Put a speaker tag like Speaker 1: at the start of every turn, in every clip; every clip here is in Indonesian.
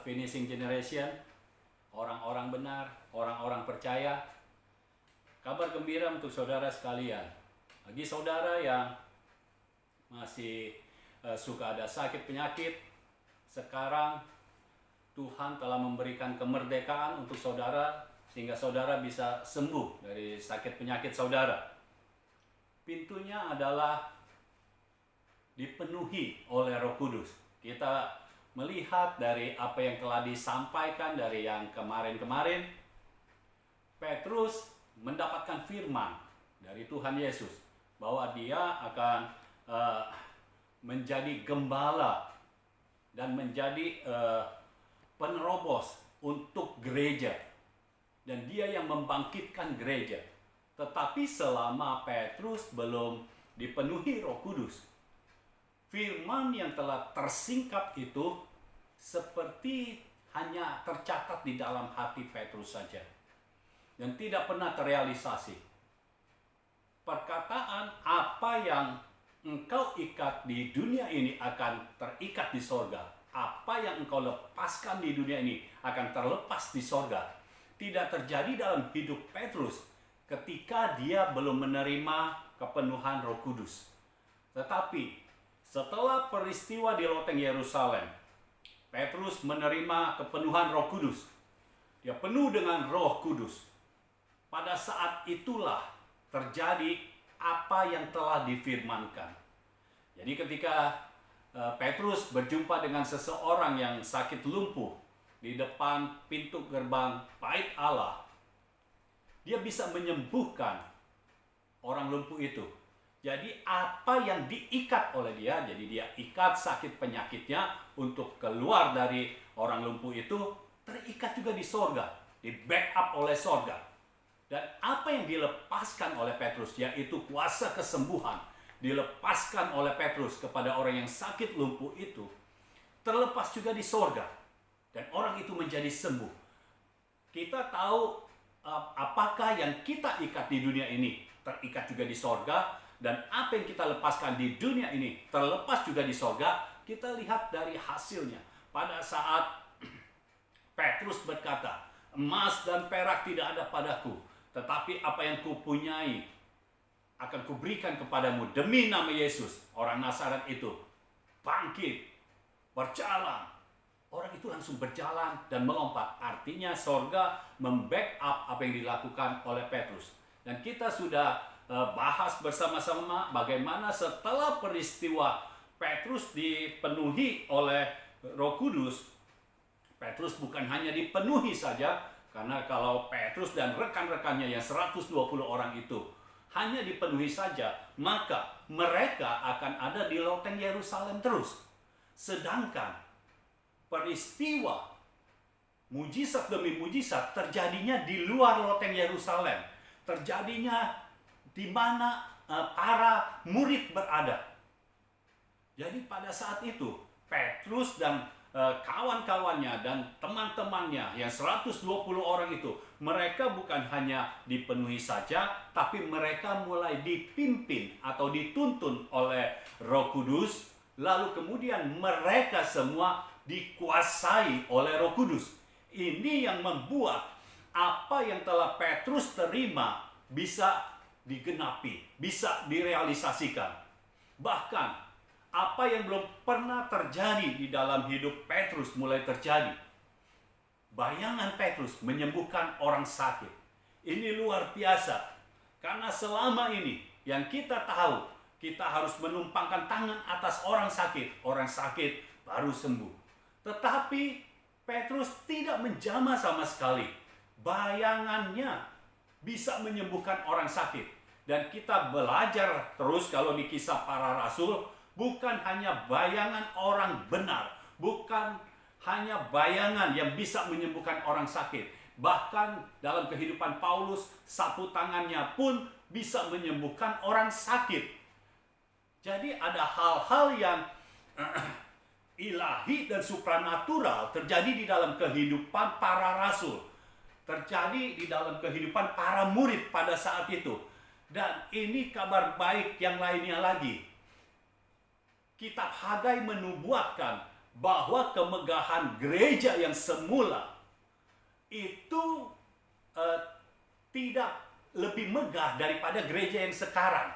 Speaker 1: finishing generation, orang-orang benar, orang-orang percaya. Kabar gembira untuk saudara sekalian. Bagi saudara yang masih suka ada sakit penyakit, sekarang Tuhan telah memberikan kemerdekaan untuk saudara sehingga saudara bisa sembuh dari sakit penyakit saudara. Pintunya adalah dipenuhi oleh Roh Kudus. Kita melihat dari apa yang telah disampaikan dari yang kemarin-kemarin, Petrus mendapatkan firman dari Tuhan Yesus bahwa dia akan menjadi gembala dan menjadi penerobos untuk gereja, dan dia yang membangkitkan gereja. Tetapi selama Petrus belum dipenuhi Roh Kudus, firman yang telah tersingkap itu seperti hanya tercatat di dalam hati Petrus saja dan tidak pernah terrealisasi. Perkataan apa yang engkau ikat di dunia ini akan terikat di sorga. Apa yang engkau lepaskan di dunia ini akan terlepas di sorga. Tidak terjadi dalam hidup Petrus ketika dia belum menerima kepenuhan Roh Kudus. Tetapi setelah peristiwa di loteng Yerusalem, Petrus menerima kepenuhan Roh Kudus. Dia penuh dengan Roh Kudus. Pada saat itulah terjadi apa yang telah difirmankan. Jadi ketika Petrus berjumpa dengan seseorang yang sakit lumpuh di depan pintu gerbang Bait Allah, dia bisa menyembuhkan orang lumpuh itu. Jadi apa yang diikat oleh dia, jadi dia ikat sakit penyakitnya untuk keluar dari orang lumpuh itu, terikat juga di sorga, di backup oleh sorga. Dan apa yang dilepaskan oleh Petrus, yaitu kuasa kesembuhan, dilepaskan oleh Petrus kepada orang yang sakit lumpuh itu, terlepas juga di sorga. Dan orang itu menjadi sembuh. Kita tahu apakah yang kita ikat di dunia ini terikat juga di sorga, dan apa yang kita lepaskan di dunia ini terlepas juga di sorga. Kita lihat dari hasilnya. Pada saat Petrus berkata, emas dan perak tidak ada padaku, tetapi apa yang kupunyai akan kuberikan kepadamu demi nama Yesus. Orang Nazaret itu bangkit, berjalan. Orang itu langsung berjalan dan melompat. Artinya sorga membackup apa yang dilakukan oleh Petrus. Dan kita sudah bahas bersama-sama bagaimana setelah peristiwa Petrus dipenuhi oleh Roh Kudus. Petrus bukan hanya dipenuhi saja, karena kalau Petrus dan rekan-rekannya yang 120 orang itu hanya dipenuhi saja, maka mereka akan ada di loteng Yerusalem terus. Sedangkan peristiwa mujizat demi mujizat terjadinya di luar loteng Yerusalem. Terjadinya di mana para murid berada. Jadi pada saat itu Petrus dan kawan-kawannya dan teman-temannya yang 120 orang itu, mereka bukan hanya dipenuhi saja, tapi mereka mulai dipimpin atau dituntun oleh Roh Kudus. Lalu kemudian mereka semua dikuasai oleh Roh Kudus. Ini yang membuat apa yang telah Petrus terima bisa digenapi, bisa direalisasikan. Bahkan apa yang belum pernah terjadi di dalam hidup Petrus mulai terjadi. Bayangan Petrus menyembuhkan orang sakit. Ini luar biasa. Karena selama ini yang kita tahu, kita harus menumpangkan tangan atas orang sakit. Orang sakit baru sembuh. Tetapi Petrus tidak menjamah sama sekali. Bayangannya bisa menyembuhkan orang sakit. Dan kita belajar terus kalau di Kisah Para Rasul, bukan hanya bayangan orang benar, bukan hanya bayangan yang bisa menyembuhkan orang sakit. Bahkan dalam kehidupan Paulus, sapu tangannya pun bisa menyembuhkan orang sakit. Jadi ada hal-hal yang ilahi dan supranatural terjadi di dalam kehidupan para rasul. Terjadi di dalam kehidupan para murid pada saat itu. Dan ini kabar baik yang lainnya lagi. Kitab Hagai menubuatkan bahwa kemegahan gereja yang semula itu tidak lebih megah daripada gereja yang sekarang.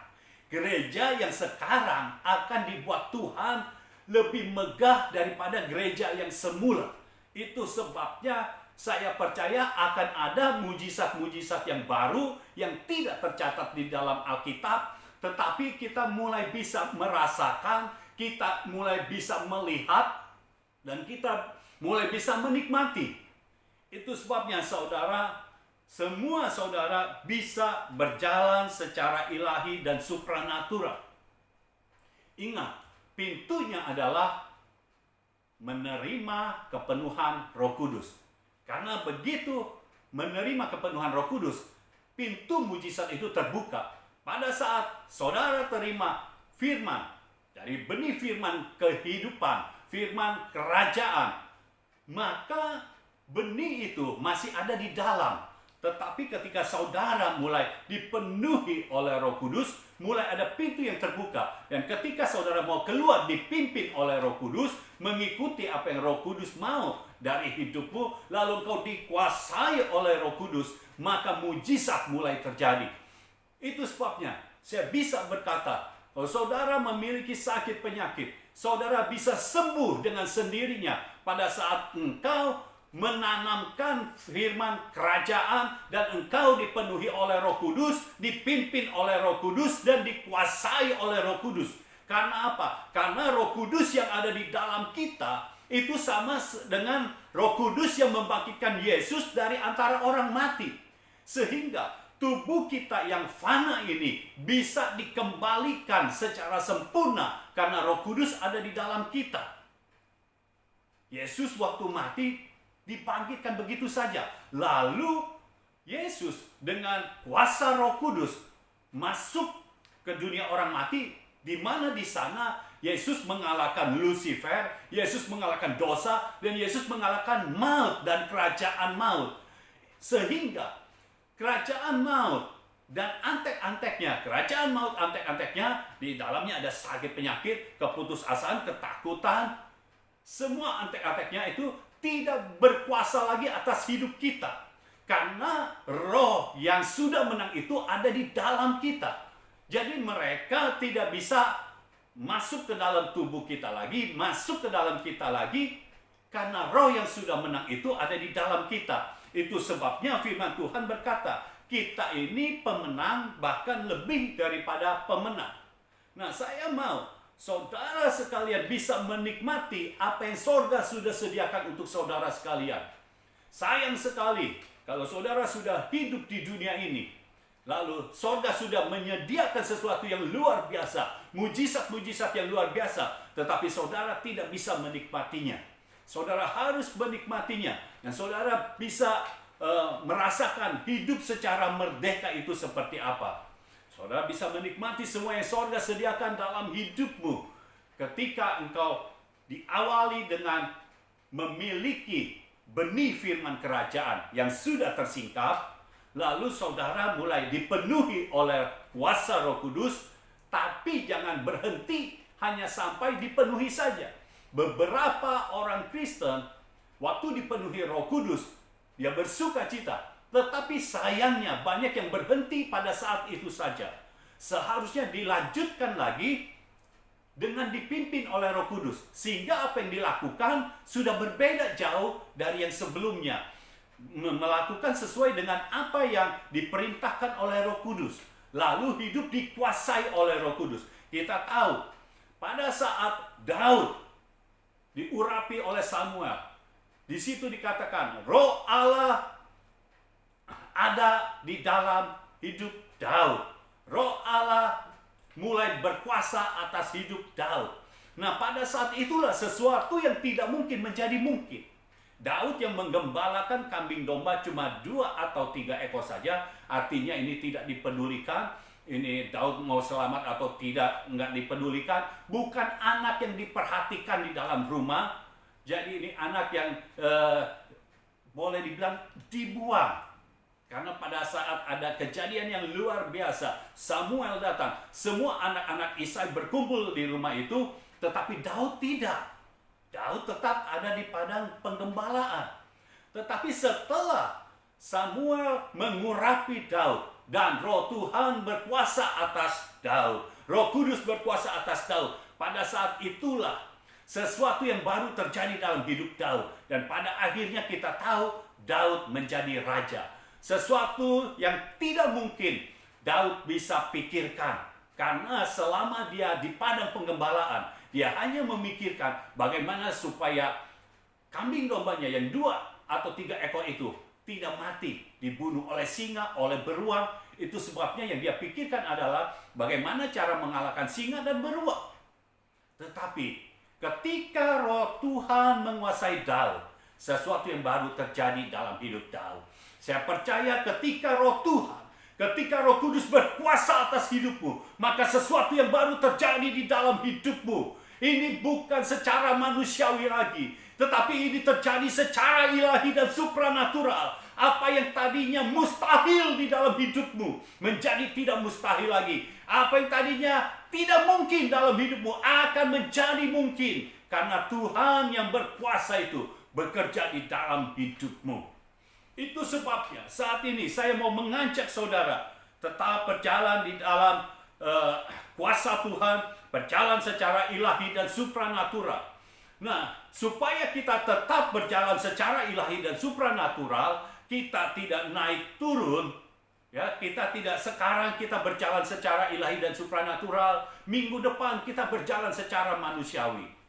Speaker 1: Gereja yang sekarang akan dibuat Tuhan lebih megah daripada gereja yang semula. Itu sebabnya saya percaya akan ada mujizat-mujizat yang baru yang tidak tercatat di dalam Alkitab, tetapi kita mulai bisa merasakan, kita mulai bisa melihat, dan kita mulai bisa menikmati. Itu sebabnya semua saudara bisa berjalan secara ilahi dan supranatural. Ingat, pintunya adalah menerima kepenuhan Roh Kudus. Karena begitu menerima kepenuhan Roh Kudus, pintu mujizat itu terbuka. Pada saat saudara terima firman, dari benih firman kehidupan, firman kerajaan, maka benih itu masih ada di dalam. Tetapi ketika saudara mulai dipenuhi oleh Roh Kudus, mulai ada pintu yang terbuka. Dan ketika saudara mau keluar dipimpin oleh Roh Kudus, mengikuti apa yang Roh Kudus mau dari hidupmu, lalu engkau dikuasai oleh Roh Kudus, maka mujizat mulai terjadi. Itu sebabnya saya bisa berkata, kalau saudara memiliki sakit penyakit, saudara bisa sembuh dengan sendirinya pada saat engkau menanamkan firman kerajaan dan engkau dipenuhi oleh Roh Kudus, dipimpin oleh Roh Kudus dan dikuasai oleh Roh Kudus. Karena apa? Karena Roh Kudus yang ada di dalam kita itu sama dengan Roh Kudus yang membangkitkan Yesus dari antara orang mati. Sehingga tubuh kita yang fana ini bisa dikembalikan secara sempurna karena Roh Kudus ada di dalam kita. Yesus waktu mati dibangkitkan begitu saja. Lalu Yesus dengan kuasa Roh Kudus masuk ke dunia orang mati, di mana di sana Yesus mengalahkan Lucifer, Yesus mengalahkan dosa, dan Yesus mengalahkan maut dan kerajaan maut. Sehingga kerajaan maut dan antek-anteknya, kerajaan maut antek-anteknya, di dalamnya ada sakit penyakit, keputusasaan, ketakutan. Semua antek-anteknya itu tidak berkuasa lagi atas hidup kita. Karena roh yang sudah menang itu ada di dalam kita. Jadi mereka tidak bisa masuk ke dalam tubuh kita lagi, masuk ke dalam kita lagi, karena roh yang sudah menang itu ada di dalam kita. Itu sebabnya firman Tuhan berkata, kita ini pemenang, bahkan lebih daripada pemenang. Nah, saya mau saudara sekalian bisa menikmati apa yang sorga sudah sediakan untuk saudara sekalian. Sayang sekali kalau saudara sudah hidup di dunia ini, lalu sorga sudah menyediakan sesuatu yang luar biasa, mujizat-mujizat yang luar biasa, tetapi saudara tidak bisa menikmatinya. Saudara harus menikmatinya, dan saudara bisa merasakan hidup secara merdeka itu seperti apa. Saudara bisa menikmati semua yang sorga sediakan dalam hidupmu ketika engkau diawali dengan memiliki benih firman kerajaan yang sudah tersingkap, lalu saudara mulai dipenuhi oleh kuasa Roh Kudus, tapi jangan berhenti hanya sampai dipenuhi saja. Beberapa orang Kristen waktu dipenuhi Roh Kudus, dia bersuka cita. Tetapi sayangnya banyak yang berhenti pada saat itu saja. Seharusnya dilanjutkan lagi dengan dipimpin oleh Roh Kudus. Sehingga apa yang dilakukan sudah berbeda jauh dari yang sebelumnya. Melakukan sesuai dengan apa yang diperintahkan oleh Roh Kudus. Lalu hidup dikuasai oleh Roh Kudus. Kita tahu pada saat Daud diurapi oleh Samuel, di situ dikatakan Roh Allah ada di dalam hidup Daud. Roh Allah mulai berkuasa atas hidup Daud. Nah, pada saat itulah sesuatu yang tidak mungkin menjadi mungkin. Daud yang menggembalakan kambing domba cuma 2 atau 3 ekor saja, artinya ini tidak dipedulikan. Ini Daud mau selamat atau tidak, enggak dipedulikan. Bukan anak yang diperhatikan di dalam rumah. Jadi ini anak yang boleh dibilang dibuang. Karena pada saat ada kejadian yang luar biasa, Samuel datang, semua anak-anak Isai berkumpul di rumah itu, tetapi Daud tidak. Daud tetap ada di padang penggembalaan. Tetapi setelah Samuel mengurapi Daud dan Roh Tuhan berkuasa atas Daud, Roh Kudus berkuasa atas Daud, pada saat itulah sesuatu yang baru terjadi dalam hidup Daud. Dan pada akhirnya kita tahu Daud menjadi raja. Sesuatu yang tidak mungkin Daud bisa pikirkan. Karena selama dia di padang penggembalaan, dia hanya memikirkan bagaimana supaya kambing dombanya yang 2 atau 3 ekor itu tidak mati, dibunuh oleh singa, oleh beruang. Itu sebabnya yang dia pikirkan adalah bagaimana cara mengalahkan singa dan beruang. Tetapi ketika Roh Tuhan menguasai Daud, sesuatu yang baru terjadi dalam hidup Daud. Saya percaya ketika Roh Tuhan, ketika Roh Kudus berkuasa atas hidupmu, maka sesuatu yang baru terjadi di dalam hidupmu. Ini bukan secara manusiawi lagi, tetapi ini terjadi secara ilahi dan supranatural. Apa yang tadinya mustahil di dalam hidupmu menjadi tidak mustahil lagi. Apa yang tadinya tidak mungkin dalam hidupmu akan menjadi mungkin. Karena Tuhan yang berkuasa itu bekerja di dalam hidupmu. Itu sebabnya saat ini saya mau mengajak saudara tetap berjalan di dalam kuasa Tuhan, berjalan secara ilahi dan supranatural. Nah, supaya kita tetap berjalan secara ilahi dan supranatural, kita tidak naik turun, ya, kita tidak sekarang kita berjalan secara ilahi dan supranatural, minggu depan kita berjalan secara manusiawi.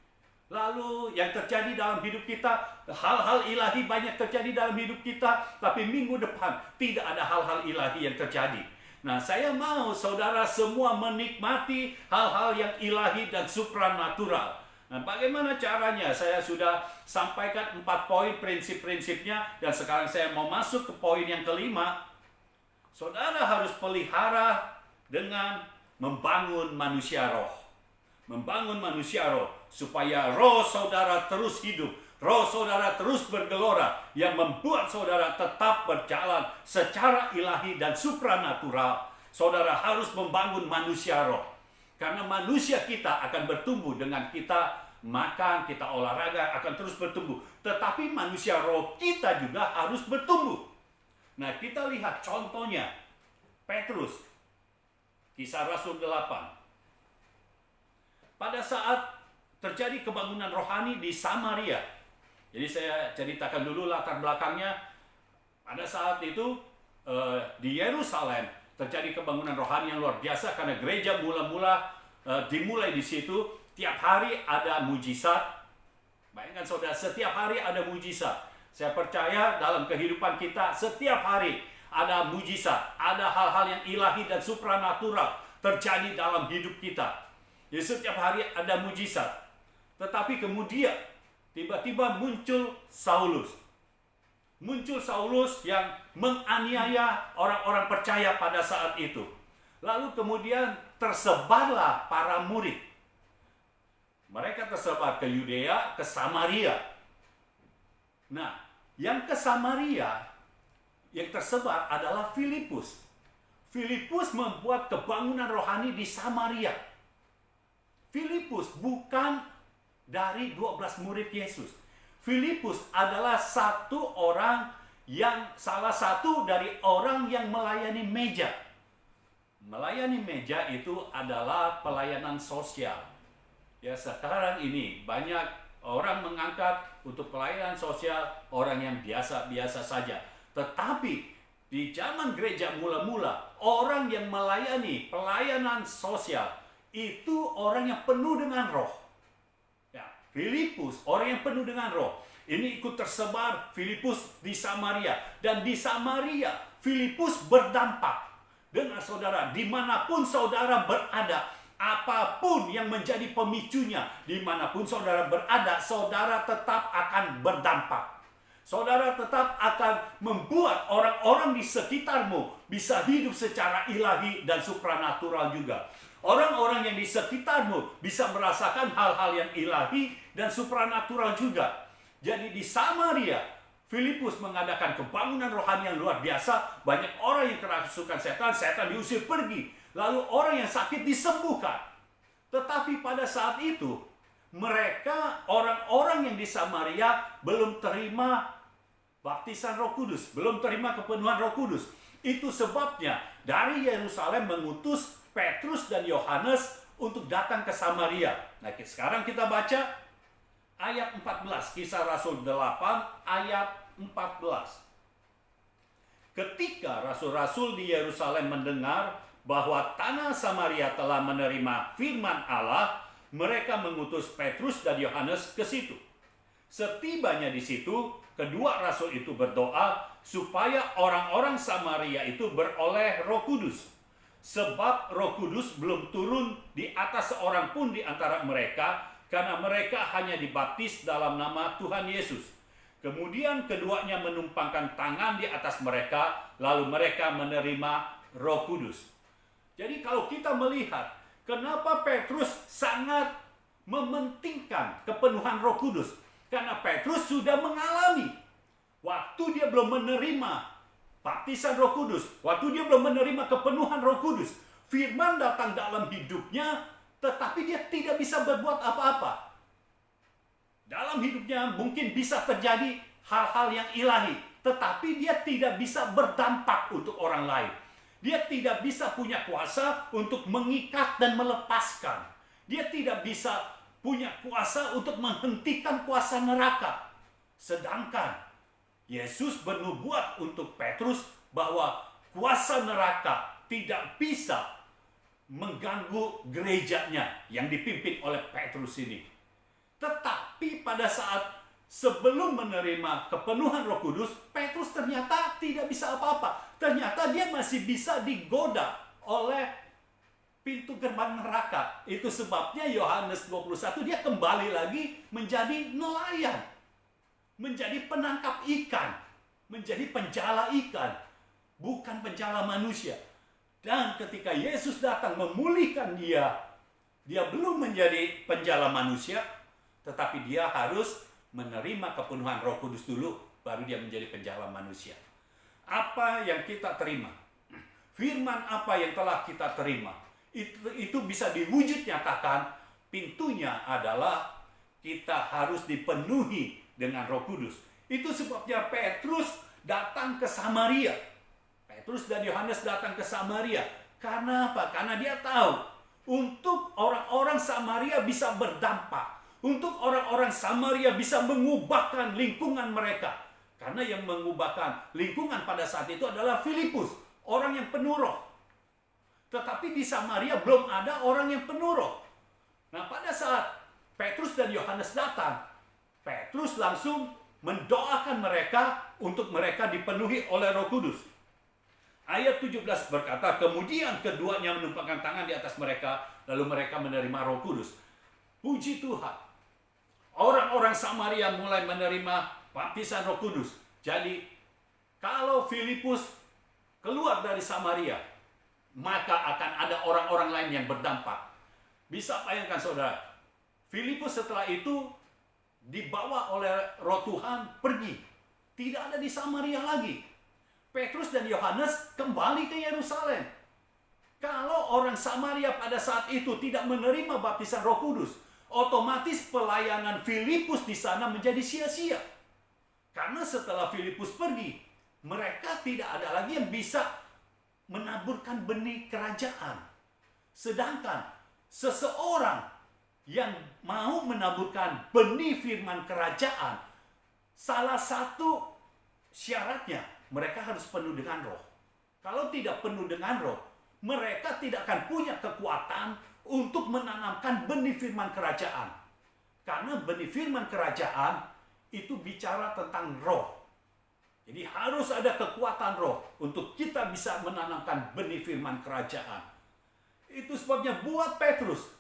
Speaker 1: Lalu yang terjadi dalam hidup kita, hal-hal ilahi banyak terjadi dalam hidup kita, tapi minggu depan tidak ada hal-hal ilahi yang terjadi. Nah, saya mau saudara semua menikmati hal-hal yang ilahi dan supranatural. Nah, bagaimana caranya? Saya sudah sampaikan 4 poin prinsip-prinsipnya, dan sekarang saya mau masuk ke poin yang kelima. Saudara harus pelihara dengan membangun manusia roh. Membangun manusia roh, supaya roh saudara terus hidup, roh saudara terus bergelora, yang membuat saudara tetap berjalan secara ilahi dan supranatural. Saudara harus membangun manusia roh. Karena manusia kita akan bertumbuh dengan kita makan, kita olahraga, akan terus bertumbuh. Tetapi manusia roh kita juga harus bertumbuh. Nah, kita lihat contohnya Petrus, Kisah Rasul 8. Pada saat terjadi kebangunan rohani di Samaria. Jadi saya ceritakan dulu latar belakangnya. Pada saat itu di Yerusalem terjadi kebangunan rohani yang luar biasa, karena gereja mula-mula dimulai di situ. Tiap hari ada mujizat. Bayangkan saudara, setiap hari ada mujizat. Saya percaya dalam kehidupan kita setiap hari ada mujizat, ada hal-hal yang ilahi dan supranatural terjadi dalam hidup kita. Jadi setiap hari ada mujizat. Tetapi kemudian tiba-tiba muncul Saulus. Muncul Saulus yang menganiaya orang-orang percaya pada saat itu. Lalu kemudian tersebarlah para murid. Mereka tersebar ke Yudea, ke Samaria. Nah, yang ke Samaria, yang tersebar adalah Filipus. Filipus membuat kebangunan rohani di Samaria. Filipus bukan dari 12 murid Yesus. Filipus adalah salah satu dari orang yang melayani meja. Melayani meja itu adalah pelayanan sosial. Ya, sekarang ini banyak orang mengangkat untuk pelayanan sosial orang yang biasa-biasa saja. Tetapi di zaman gereja mula-mula, orang yang melayani pelayanan sosial itu orang yang penuh dengan roh. Ya, Filipus orang yang penuh dengan roh. Ini ikut tersebar Filipus di Samaria. Dan di Samaria, Filipus berdampak dengan saudara. Dimanapun saudara berada, apapun yang menjadi pemicunya, dimanapun saudara berada, saudara tetap akan berdampak. Saudara tetap akan membuat orang-orang di sekitarmu bisa hidup secara ilahi dan supranatural juga. Orang-orang yang di sekitarmu bisa merasakan hal-hal yang ilahi dan supranatural juga. Jadi di Samaria, Filipus mengadakan kebangunan rohani yang luar biasa. Banyak orang yang kerasukan setan, setan diusir pergi. Lalu orang yang sakit disembuhkan. Tetapi pada saat itu, mereka orang-orang yang di Samaria belum terima baptisan Roh Kudus, belum terima kepenuhan Roh Kudus. Itu sebabnya dari Yerusalem mengutus Petrus dan Yohanes untuk datang ke Samaria. Nah, sekarang kita baca ayat 14, Kisah Rasul 8 ayat 14. Ketika rasul-rasul di Yerusalem mendengar bahwa tanah Samaria telah menerima firman Allah, mereka mengutus Petrus dan Yohanes ke situ. Setibanya di situ, kedua rasul itu berdoa supaya orang-orang Samaria itu beroleh Roh Kudus. Sebab Roh Kudus belum turun di atas seorang pun di antara mereka, karena mereka hanya dibaptis dalam nama Tuhan Yesus. Kemudian keduanya menumpangkan tangan di atas mereka, lalu mereka menerima Roh Kudus. Jadi kalau kita melihat kenapa Petrus sangat mementingkan kepenuhan Roh Kudus, karena Petrus sudah mengalami waktu dia belum menerima baptisan Roh Kudus, waktu dia belum menerima kepenuhan Roh Kudus, firman datang dalam hidupnya, tetapi dia tidak bisa berbuat apa-apa. Dalam hidupnya mungkin bisa terjadi hal-hal yang ilahi, tetapi dia tidak bisa berdampak untuk orang lain. Dia tidak bisa punya kuasa untuk mengikat dan melepaskan. Dia tidak bisa punya kuasa untuk menghentikan kuasa neraka. Sedangkan Yesus bernubuat untuk Petrus bahwa kuasa neraka tidak bisa mengganggu gerejanya yang dipimpin oleh Petrus ini. Tetapi pada saat sebelum menerima kepenuhan Roh Kudus, Petrus ternyata tidak bisa apa-apa. Ternyata dia masih bisa digoda oleh pintu gerbang neraka. Itu sebabnya Yohanes 21 dia kembali lagi menjadi nelayan, menjadi penangkap ikan, menjadi penjala ikan, bukan penjala manusia. Dan ketika Yesus datang memulihkan dia belum menjadi penjala manusia, tetapi dia harus menerima kepenuhan Roh Kudus dulu, baru dia menjadi penjala manusia. Apa yang kita terima, firman apa yang telah kita terima, itu bisa diwujud nyatakan. Pintunya adalah kita harus dipenuhi dengan Roh Kudus. Itu sebabnya Petrus datang ke Samaria. Petrus dan Yohanes datang ke Samaria. Karena apa? Karena dia tahu untuk orang-orang Samaria bisa berdampak. Untuk orang-orang Samaria bisa mengubahkan lingkungan mereka. Karena yang mengubahkan lingkungan pada saat itu adalah Filipus, orang yang penuh roh. Tetapi di Samaria belum ada orang yang penuh roh. Nah, pada saat Petrus dan Yohanes datang, Petrus langsung mendoakan mereka untuk mereka dipenuhi oleh Roh Kudus. Ayat 17 berkata, kemudian keduanya menumpangkan tangan di atas mereka, lalu mereka menerima Roh Kudus. Puji Tuhan. Orang-orang Samaria mulai menerima baptisan Roh Kudus. Jadi, kalau Filipus keluar dari Samaria, maka akan ada orang-orang lain yang berdampak. Bisa bayangkan saudara, Filipus setelah itu dibawa oleh Roh Tuhan pergi. Tidak ada di Samaria lagi. Petrus dan Yohanes kembali ke Yerusalem. Kalau orang Samaria pada saat itu tidak menerima baptisan Roh Kudus, otomatis pelayanan Filipus di sana menjadi sia-sia. Karena setelah Filipus pergi, mereka tidak ada lagi yang bisa menaburkan benih kerajaan. Sedangkan seseorang yang mau menaburkan benih firman kerajaan, salah satu syaratnya mereka harus penuh dengan roh. Kalau tidak penuh dengan roh, mereka tidak akan punya kekuatan untuk menanamkan benih firman kerajaan. Karena benih firman kerajaan itu bicara tentang roh. Jadi harus ada kekuatan roh untuk kita bisa menanamkan benih firman kerajaan. Itu sebabnya buat Petrus,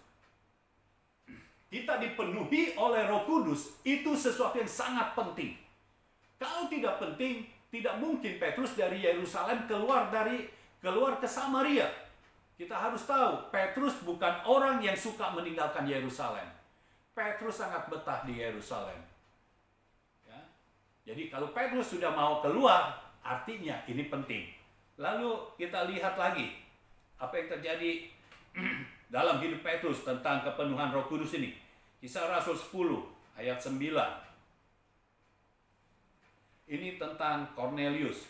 Speaker 1: kita dipenuhi oleh Roh Kudus, itu sesuatu yang sangat penting. Kalau tidak penting, tidak mungkin Petrus dari Yerusalem keluar ke Samaria. Kita harus tahu, Petrus bukan orang yang suka meninggalkan Yerusalem. Petrus sangat betah di Yerusalem. Ya. Jadi kalau Petrus sudah mau keluar, artinya ini penting. Lalu kita lihat lagi apa yang terjadi dalam hidup Petrus tentang kepenuhan Roh Kudus ini. Kisah Rasul 10 ayat 9. Ini tentang Cornelius.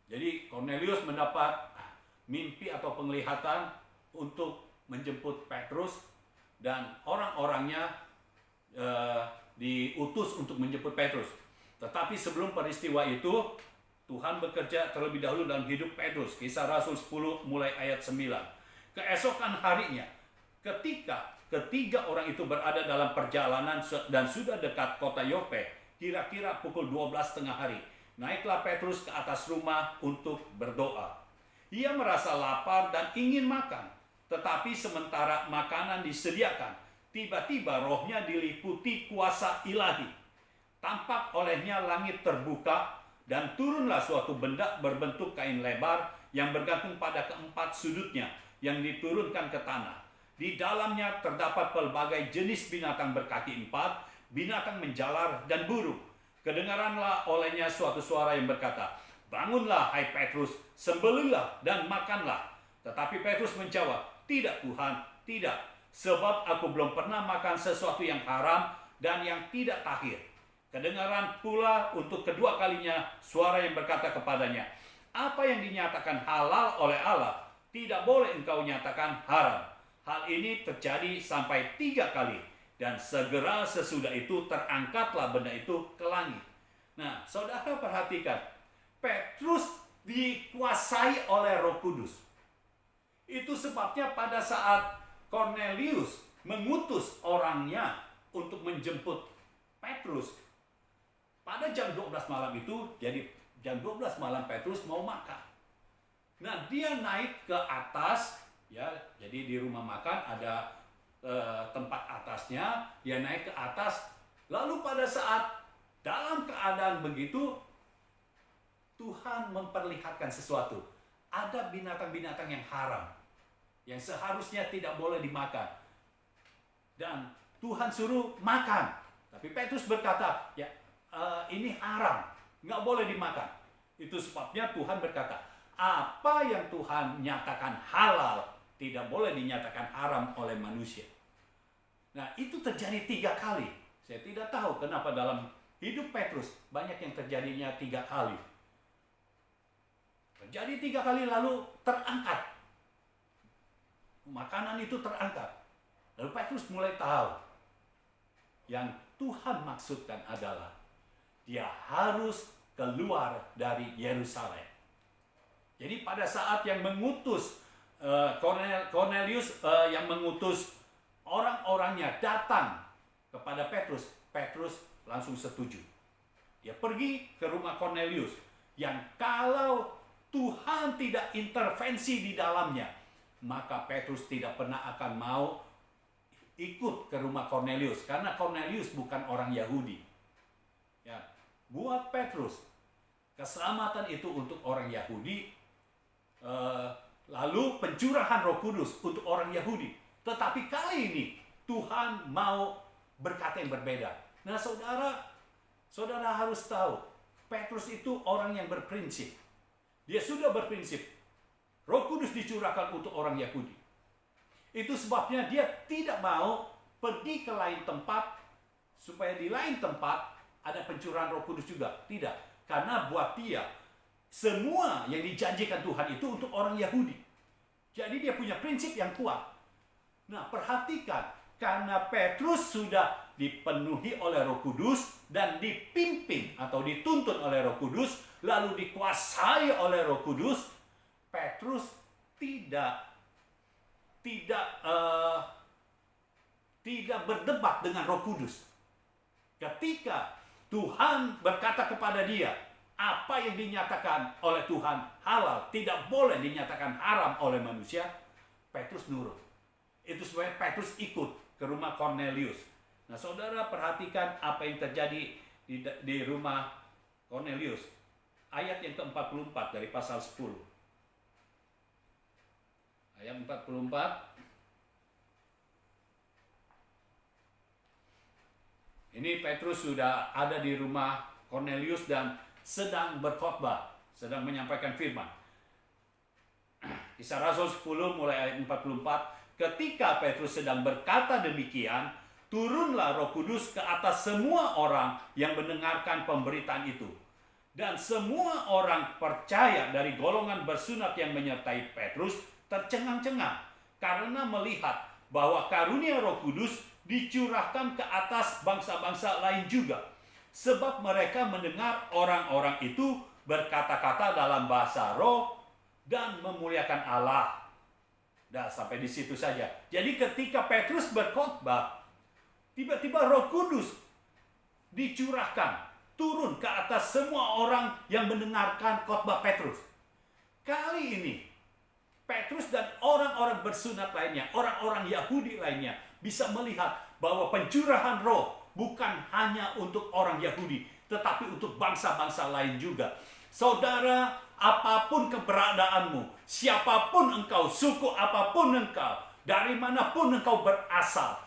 Speaker 1: Jadi Cornelius mendapat mimpi atau penglihatan untuk menjemput Petrus, dan orang-orangnya diutus untuk menjemput Petrus. Tetapi sebelum peristiwa itu, Tuhan bekerja terlebih dahulu dalam hidup Petrus. Kisah Rasul 10 mulai ayat 9. Keesokan harinya, ketika ketiga orang itu berada dalam perjalanan dan sudah dekat kota Yope, kira-kira pukul 12 tengah hari, naiklah Petrus ke atas rumah untuk berdoa. Ia merasa lapar dan ingin makan, tetapi sementara makanan disediakan, tiba-tiba rohnya diliputi kuasa ilahi. Tampak olehnya langit terbuka, dan turunlah suatu benda berbentuk kain lebar yang bergantung pada keempat sudutnya, yang diturunkan ke tanah. Di dalamnya terdapat pelbagai jenis binatang berkaki empat, binatang menjalar dan burung. Kedengaranlah olehnya suatu suara yang berkata, "Bangunlah, hai Petrus, sembelihlah dan makanlah." Tetapi Petrus menjawab, "Tidak Tuhan, tidak, sebab aku belum pernah makan sesuatu yang haram dan yang tidak tahir." Kedengaran pula untuk kedua kalinya suara yang berkata kepadanya, "Apa yang dinyatakan halal oleh Allah, tidak boleh engkau nyatakan haram." Hal ini terjadi sampai 3 kali, dan segera sesudah itu terangkatlah benda itu ke langit. Nah, saudara perhatikan, Petrus dikuasai oleh Roh Kudus. Itu sebabnya pada saat Cornelius mengutus orangnya untuk menjemput Petrus, pada jam 12 malam itu, jadi jam 12 malam Petrus mau makan. Nah, dia naik ke atas, ya, jadi di rumah makan ada tempat atasnya, dia naik ke atas. Lalu pada saat dalam keadaan begitu, Tuhan memperlihatkan sesuatu. Ada binatang-binatang yang haram, yang seharusnya tidak boleh dimakan. Dan Tuhan suruh makan. Tapi Petrus berkata, ya, ini haram, nggak boleh dimakan. Itu sebabnya Tuhan berkata, apa yang Tuhan nyatakan halal tidak boleh dinyatakan haram oleh manusia. Nah, itu terjadi 3 kali. Saya tidak tahu kenapa dalam hidup Petrus banyak yang terjadinya 3 kali. Terjadi 3 kali lalu terangkat. Makanan itu terangkat. Lalu Petrus mulai tahu yang Tuhan maksudkan adalah dia harus keluar dari Yerusalem. Jadi pada saat yang mengutus Cornelius, yang mengutus orang-orangnya datang kepada Petrus, Petrus langsung setuju. Dia pergi ke rumah Cornelius, yang kalau Tuhan tidak intervensi di dalamnya, maka Petrus tidak pernah akan mau ikut ke rumah Cornelius, karena Cornelius bukan orang Yahudi. Ya, buat Petrus, keselamatan itu untuk orang Yahudi, lalu pencurahan Roh Kudus untuk orang Yahudi. Tetapi kali ini Tuhan mau berkata yang berbeda. Nah, saudara harus tahu, Petrus itu orang yang berprinsip. Dia sudah berprinsip. Roh Kudus dicurahkan untuk orang Yahudi. Itu sebabnya dia tidak mau pergi ke lain tempat, supaya di lain tempat ada pencurahan Roh Kudus juga. Tidak. Karena buat dia, semua yang dijanjikan Tuhan itu untuk orang Yahudi. Jadi dia punya prinsip yang kuat. Nah, perhatikan, karena Petrus sudah dipenuhi oleh Roh Kudus dan dipimpin atau dituntun oleh Roh Kudus, lalu dikuasai oleh Roh Kudus, Petrus tidak berdebat dengan Roh Kudus. Ketika Tuhan berkata kepada dia, apa yang dinyatakan oleh Tuhan halal tidak boleh dinyatakan haram oleh manusia, Petrus nurut. Itu sebabnya Petrus ikut ke rumah Cornelius. Nah, saudara perhatikan apa yang terjadi di rumah Cornelius. Ayat yang ke-44 dari pasal 10. Ayat 44. Ini Petrus sudah ada di rumah Cornelius dan sedang berkhotbah, sedang menyampaikan firman. Kisah Rasul 10 mulai ayat 44. Ketika Petrus sedang berkata demikian, turunlah Roh Kudus ke atas semua orang yang mendengarkan pemberitaan itu. Dan semua orang percaya dari golongan bersunat yang menyertai Petrus tercengang-cengang karena melihat bahwa karunia Roh Kudus dicurahkan ke atas bangsa-bangsa lain juga. Sebab mereka mendengar orang-orang itu berkata-kata dalam bahasa roh dan memuliakan Allah. Dah, sampai di situ saja. Jadi ketika Petrus berkhotbah, tiba-tiba Roh Kudus dicurahkan, turun ke atas semua orang yang mendengarkan khotbah Petrus. Kali ini, Petrus dan orang-orang bersunat lainnya, orang-orang Yahudi lainnya, bisa melihat bahwa pencurahan roh bukan hanya untuk orang Yahudi, tetapi untuk bangsa-bangsa lain juga. Saudara, apapun keberadaanmu, siapapun engkau, suku apapun engkau, dari manapun engkau berasal,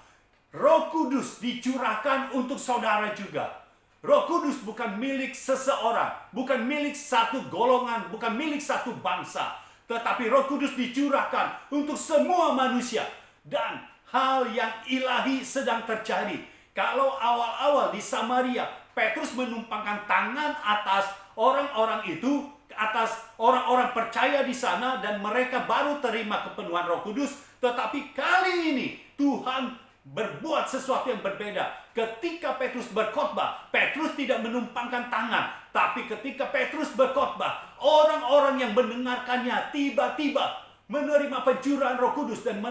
Speaker 1: Roh Kudus dicurahkan untuk saudara juga. Roh Kudus bukan milik seseorang, bukan milik satu golongan, bukan milik satu bangsa, tetapi Roh Kudus dicurahkan untuk semua manusia. Dan hal yang ilahi sedang terjadi. Kalau awal-awal di Samaria, Petrus menumpangkan tangan atas orang-orang itu, atas orang-orang percaya di sana, dan mereka baru terima kepenuhan Roh Kudus. Tetapi kali ini Tuhan berbuat sesuatu yang berbeda. Ketika Petrus berkhotbah, Petrus tidak menumpangkan tangan, tapi ketika Petrus berkhotbah, orang-orang yang mendengarkannya tiba-tiba menerima pencurahan Roh Kudus dan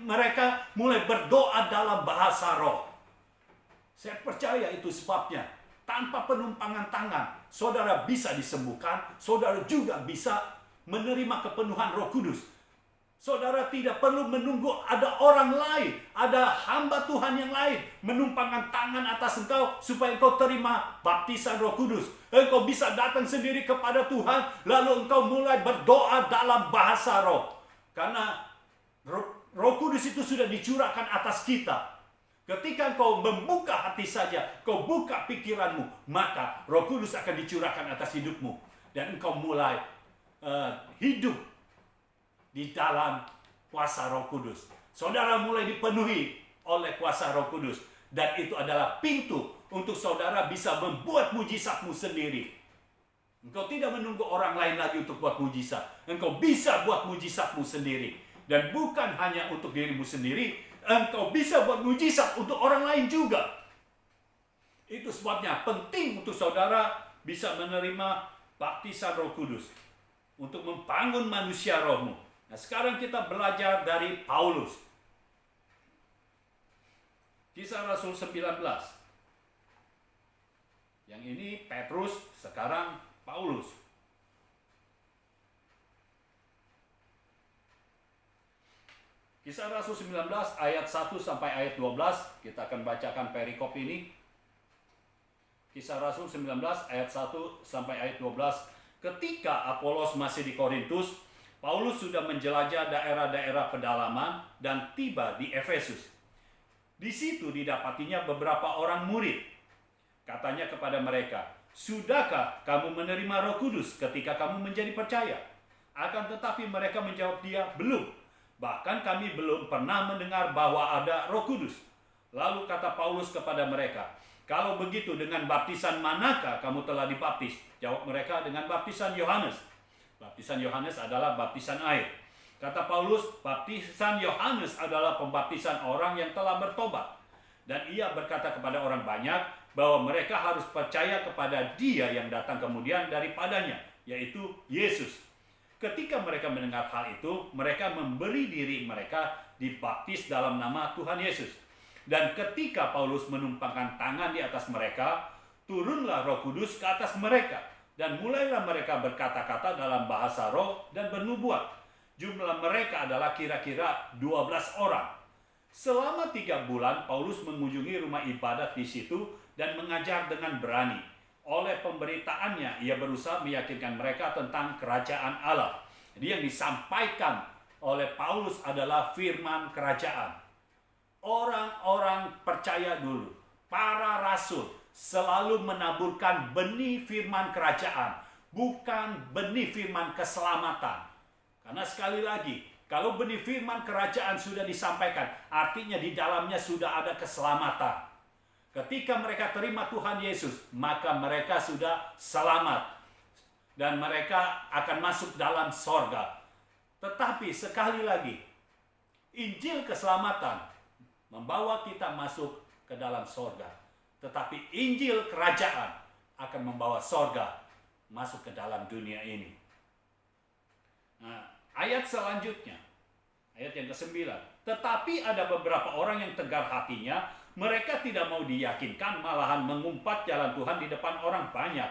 Speaker 1: mereka mulai berdoa dalam bahasa roh. Saya percaya itu sebabnya tanpa penumpangan tangan, saudara bisa disembuhkan, saudara juga bisa menerima kepenuhan Roh Kudus. Saudara tidak perlu menunggu ada orang lain, ada hamba Tuhan yang lain menumpangkan tangan atas engkau supaya engkau terima baptisan Roh Kudus. Engkau bisa datang sendiri kepada Tuhan, lalu engkau mulai berdoa dalam bahasa roh. Karena Roh Kudus itu sudah dicurahkan atas kita. Ketika engkau membuka hati saja, kau buka pikiranmu, maka Roh Kudus akan dicurahkan atas hidupmu. Dan engkau mulai hidup di dalam kuasa Roh Kudus. Saudara mulai dipenuhi oleh kuasa Roh Kudus. Dan itu adalah pintu untuk saudara bisa membuat mujizatmu sendiri. Engkau tidak menunggu orang lain lagi untuk buat mujizat. Engkau bisa buat mujizatmu sendiri. Dan bukan hanya untuk dirimu sendiri, engkau bisa buat mujizat untuk orang lain juga. Itu sebabnya penting untuk saudara bisa menerima baptisan Roh Kudus untuk membangun manusia rohmu. Nah, sekarang kita belajar dari Paulus. Kisah Rasul 19. Yang ini Petrus, sekarang Paulus. Kisah Rasul 19 ayat 1 sampai ayat 12, kita akan bacakan perikop ini. Kisah Rasul 19 ayat 1 sampai ayat 12. Ketika Apolos masih di Korintus, Paulus sudah menjelajah daerah-daerah pedalaman dan tiba di Efesus. Di situ didapatinya beberapa orang murid. Katanya kepada mereka, "Sudahkah kamu menerima Roh Kudus ketika kamu menjadi percaya?" Akan tetapi mereka menjawab dia, "Belum. Bahkan kami belum pernah mendengar bahwa ada Roh Kudus." Lalu kata Paulus kepada mereka, "Kalau begitu dengan baptisan manakah kamu telah dibaptis?" Jawab mereka, "Dengan baptisan Yohanes." Baptisan Yohanes adalah baptisan air. Kata Paulus, baptisan Yohanes adalah pembaptisan orang yang telah bertobat. Dan ia berkata kepada orang banyak bahwa mereka harus percaya kepada Dia yang datang kemudian daripadanya, yaitu Yesus. Ketika mereka mendengar hal itu, mereka memberi diri mereka dibaptis dalam nama Tuhan Yesus. Dan ketika Paulus menumpangkan tangan di atas mereka, turunlah Roh Kudus ke atas mereka. Dan mulailah mereka berkata-kata dalam bahasa roh dan bernubuat. Jumlah mereka adalah kira-kira 12 orang. Selama 3 bulan, Paulus mengunjungi rumah ibadat di situ dan mengajar dengan berani. Oleh pemberitaannya, ia berusaha meyakinkan mereka tentang kerajaan Allah. Jadi yang disampaikan oleh Paulus adalah firman kerajaan. Orang-orang percaya dulu, para rasul selalu menaburkan benih firman kerajaan, bukan benih firman keselamatan. Karena sekali lagi, Kalau benih firman kerajaan sudah disampaikan, artinya di dalamnya sudah ada keselamatan. Ketika mereka terima Tuhan Yesus, maka mereka sudah selamat. Dan mereka akan masuk dalam sorga. Tetapi sekali lagi, Injil keselamatan membawa kita masuk ke dalam sorga. Tetapi Injil kerajaan akan membawa sorga masuk ke dalam dunia ini. Nah, ayat selanjutnya, ayat yang ke-9. Tetapi ada beberapa orang yang tegar hatinya, mereka tidak mau diyakinkan, malahan mengumpat jalan Tuhan di depan orang banyak.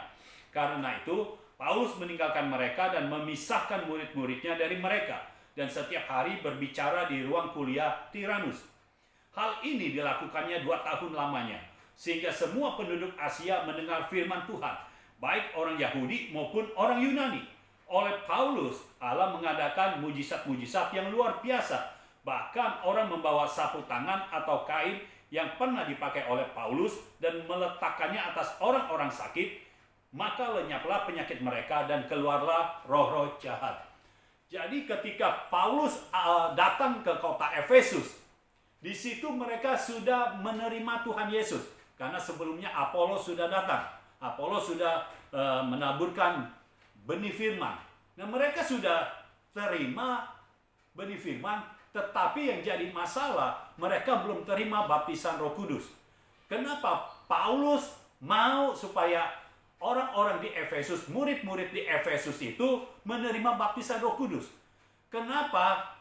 Speaker 1: Karena itu, Paulus meninggalkan mereka dan memisahkan murid-muridnya dari mereka, dan setiap hari berbicara di ruang kuliah Tiranus. Hal ini dilakukannya 2 tahun lamanya, sehingga semua penduduk Asia mendengar firman Tuhan, baik orang Yahudi maupun orang Yunani. Oleh Paulus, Allah mengadakan mujizat-mujizat yang luar biasa. Bahkan orang membawa sapu tangan atau kain yang pernah dipakai oleh Paulus dan meletakkannya atas orang-orang sakit, maka lenyaplah penyakit mereka dan keluarlah roh-roh jahat. Jadi ketika Paulus datang ke kota Efesus, di situ mereka sudah menerima Tuhan Yesus. Karena sebelumnya Apolos sudah datang. Apolos sudah menaburkan benih firman. Nah, mereka sudah terima benih firman, tetapi yang jadi masalah, mereka belum terima baptisan Roh Kudus. Kenapa? Paulus mau supaya orang-orang di Efesus, murid-murid di Efesus itu menerima baptisan Roh Kudus. Kenapa?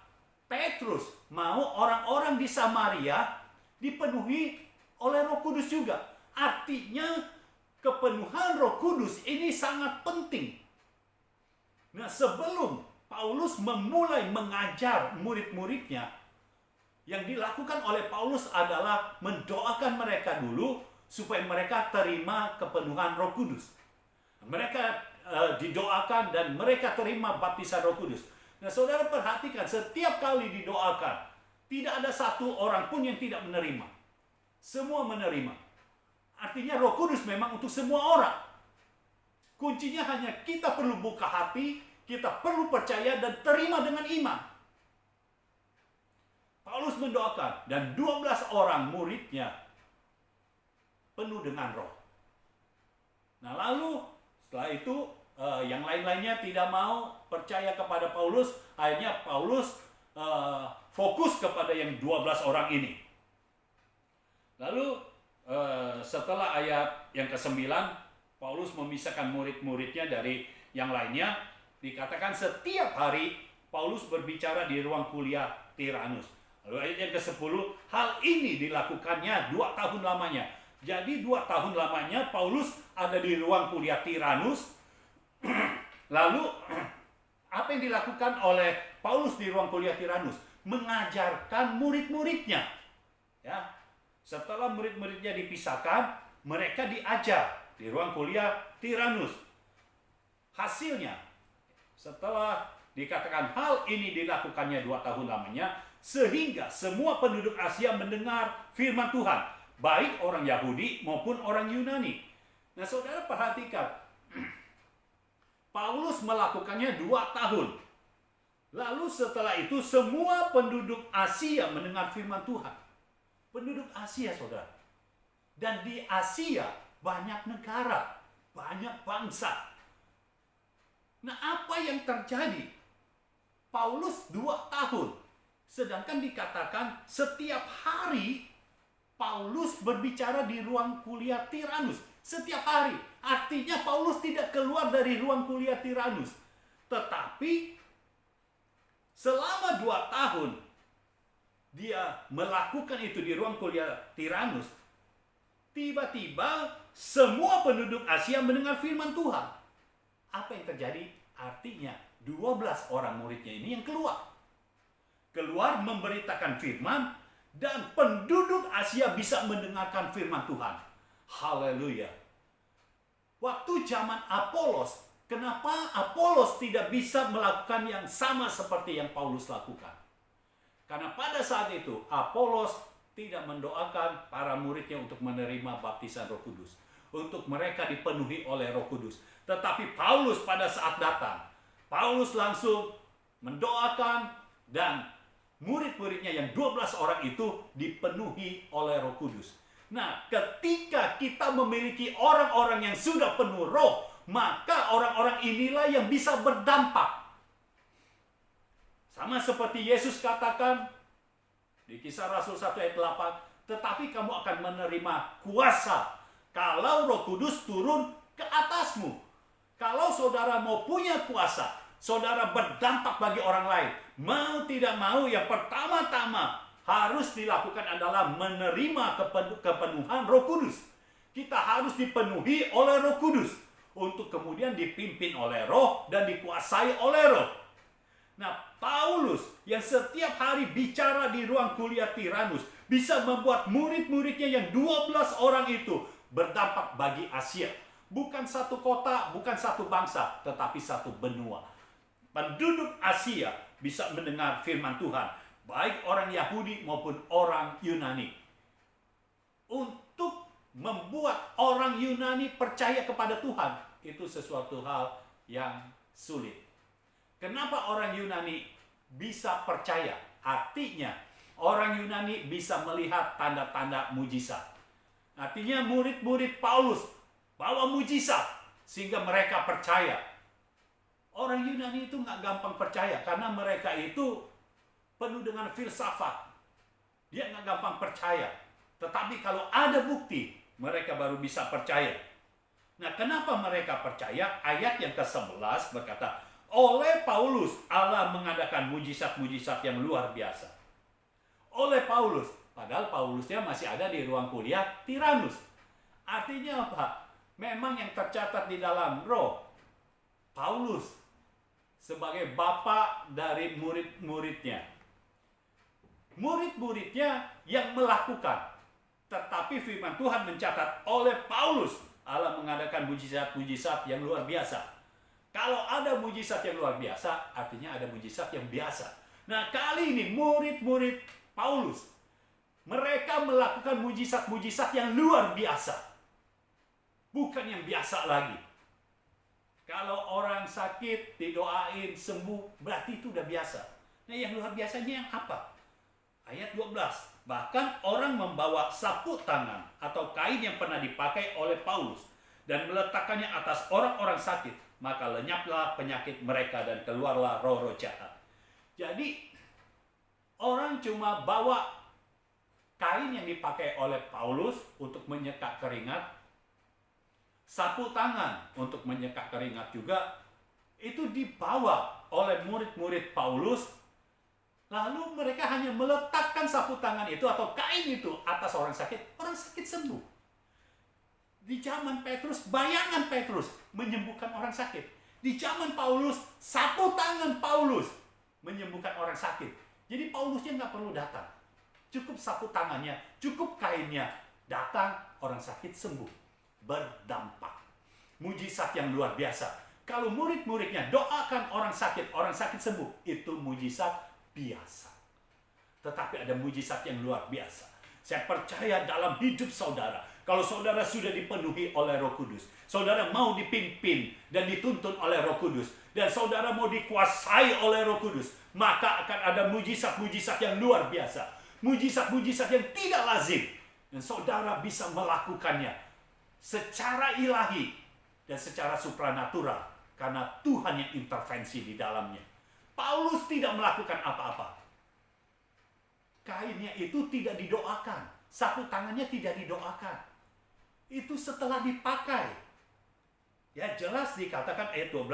Speaker 1: Petrus mau orang-orang di Samaria dipenuhi oleh Roh Kudus juga. Artinya kepenuhan Roh Kudus ini sangat penting. Nah, sebelum Paulus memulai mengajar murid-muridnya, yang dilakukan oleh Paulus adalah mendoakan mereka dulu supaya mereka terima kepenuhan Roh Kudus. Mereka didoakan dan mereka terima baptisan Roh Kudus. Nah, saudara perhatikan, setiap kali didoakan, tidak ada satu orang pun yang tidak menerima. Semua menerima. Artinya Roh Kudus memang untuk semua orang. Kuncinya hanya kita perlu buka hati, kita perlu percaya dan terima dengan iman. Paulus mendoakan dan 12 orang muridnya penuh dengan roh. Nah, lalu setelah itu yang lain-lainnya tidak mau percaya kepada Paulus. Akhirnya Paulus fokus kepada yang 12 orang ini. Lalu setelah ayat yang ke-9, Paulus memisahkan murid-muridnya dari yang lainnya. Dikatakan setiap hari Paulus berbicara di ruang kuliah Tiranus. Lalu ayat yang ke-10, hal ini dilakukannya 2 tahun lamanya. Jadi 2 tahun lamanya Paulus ada di ruang kuliah Tiranus. Lalu apa yang dilakukan oleh Paulus di ruang kuliah Tiranus? Mengajarkan murid-muridnya. Ya. Setelah murid-muridnya dipisahkan, mereka diajar di ruang kuliah Tiranus. Hasilnya, setelah dikatakan hal ini dilakukannya 2 tahun lamanya, sehingga semua penduduk Asia mendengar firman Tuhan, baik orang Yahudi maupun orang Yunani. Nah, saudara perhatikan, Paulus melakukannya 2 tahun. Lalu setelah itu semua penduduk Asia mendengar firman Tuhan. Penduduk Asia, saudara. Dan di Asia banyak negara, banyak bangsa. Nah, apa yang terjadi? Paulus 2 tahun. Sedangkan dikatakan setiap hari Paulus berbicara di ruang kuliah Tiranus. Setiap hari. Artinya Paulus tidak keluar dari ruang kuliah Tiranus. Tetapi selama 2 tahun dia melakukan itu di ruang kuliah Tiranus, tiba-tiba semua penduduk Asia mendengar firman Tuhan. Apa yang terjadi? Artinya 12 orang muridnya ini yang keluar memberitakan firman, dan penduduk Asia bisa mendengarkan firman Tuhan. Haleluya. Waktu zaman Apolos, kenapa Apolos tidak bisa melakukan yang sama seperti yang Paulus lakukan? Karena pada saat itu Apolos tidak mendoakan para muridnya untuk menerima baptisan Roh Kudus, untuk mereka dipenuhi oleh Roh Kudus. Tetapi Paulus pada saat datang, Paulus langsung mendoakan Dan murid-muridnya yang 12 orang itu dipenuhi oleh Roh Kudus. Nah, ketika kita memiliki orang-orang yang sudah penuh roh, maka orang-orang inilah yang bisa berdampak. Sama seperti Yesus katakan di Kisah Rasul 1 ayat 8, tetapi kamu akan menerima kuasa kalau Roh Kudus turun ke atasmu. Kalau saudara mau punya kuasa, saudara berdampak bagi orang lain, mau tidak mau, yang pertama-tama harus dilakukan adalah menerima kepenuhan Roh Kudus. Kita harus dipenuhi oleh Roh Kudus untuk kemudian dipimpin oleh Roh dan dikuasai oleh Roh. Nah, Paulus yang setiap hari bicara di ruang kuliah Tiranus bisa membuat murid-muridnya yang 12 orang itu berdampak bagi Asia. Bukan satu kota, bukan satu bangsa, tetapi satu benua. Penduduk Asia bisa mendengar firman Tuhan, baik orang Yahudi maupun orang Yunani. Untuk membuat orang Yunani percaya kepada Tuhan, itu sesuatu hal yang sulit. Kenapa orang Yunani bisa percaya? Artinya, orang Yunani bisa melihat tanda-tanda mujizat. Artinya murid-murid Paulus bawa mujizat sehingga mereka percaya. Orang Yunani itu nggak gampang percaya karena mereka itu penuh dengan filsafat. Dia nggak gampang percaya. Tetapi kalau ada bukti, mereka baru bisa percaya. Nah, kenapa mereka percaya? Ayat yang ke-11 berkata, oleh Paulus Allah mengadakan mujizat-mujizat yang luar biasa. Oleh Paulus, padahal Paulusnya masih ada di ruang kuliah Tiranus. Artinya apa? Memang yang tercatat di dalam roh, Paulus sebagai bapak dari murid-muridnya. Murid-muridnya yang melakukan. Tetapi firman Tuhan mencatat oleh Paulus Allah mengadakan mujizat-mujizat yang luar biasa. Kalau ada mujizat yang luar biasa, artinya ada mujizat yang biasa. Nah, kali ini murid-murid Paulus, mereka melakukan mujizat-mujizat yang luar biasa. Bukan yang biasa lagi. Kalau orang sakit, didoain, sembuh, berarti itu udah biasa. Nah, yang luar biasanya yang apa? Ayat 12. Bahkan orang membawa sapu tangan atau kain yang pernah dipakai oleh Paulus dan meletakkannya atas orang-orang sakit, maka lenyaplah penyakit mereka dan keluarlah roh-roh jahat. Jadi, orang cuma bawa kain yang dipakai oleh Paulus untuk menyeka keringat, sapu tangan untuk menyeka keringat juga, itu dibawa oleh murid-murid Paulus, lalu mereka hanya meletakkan sapu tangan itu atau kain itu atas orang sakit sembuh. Di zaman Petrus, bayangan Petrus menyembuhkan orang sakit. Di zaman Paulus, sapu tangan Paulus menyembuhkan orang sakit. Jadi Paulusnya nggak perlu datang. Cukup sapu tangannya, cukup kainnya. Datang, orang sakit sembuh. Berdampak. Mujizat yang luar biasa. Kalau murid-muridnya doakan orang sakit sembuh. Itu mujizat biasa. Tetapi ada mujizat yang luar biasa. Saya percaya dalam hidup saudara, kalau saudara sudah dipenuhi oleh Roh Kudus, saudara mau dipimpin dan dituntun oleh Roh Kudus, dan saudara mau dikuasai oleh Roh Kudus, maka akan ada mujizat-mujizat yang luar biasa. Mujizat-mujizat yang tidak lazim. Dan saudara bisa melakukannya secara ilahi dan secara supranatural. Karena Tuhan yang intervensi di dalamnya. Paulus tidak melakukan apa-apa. Kainnya itu tidak didoakan. Sapu tangannya tidak didoakan. Itu setelah dipakai. Ya, jelas dikatakan ayat 12,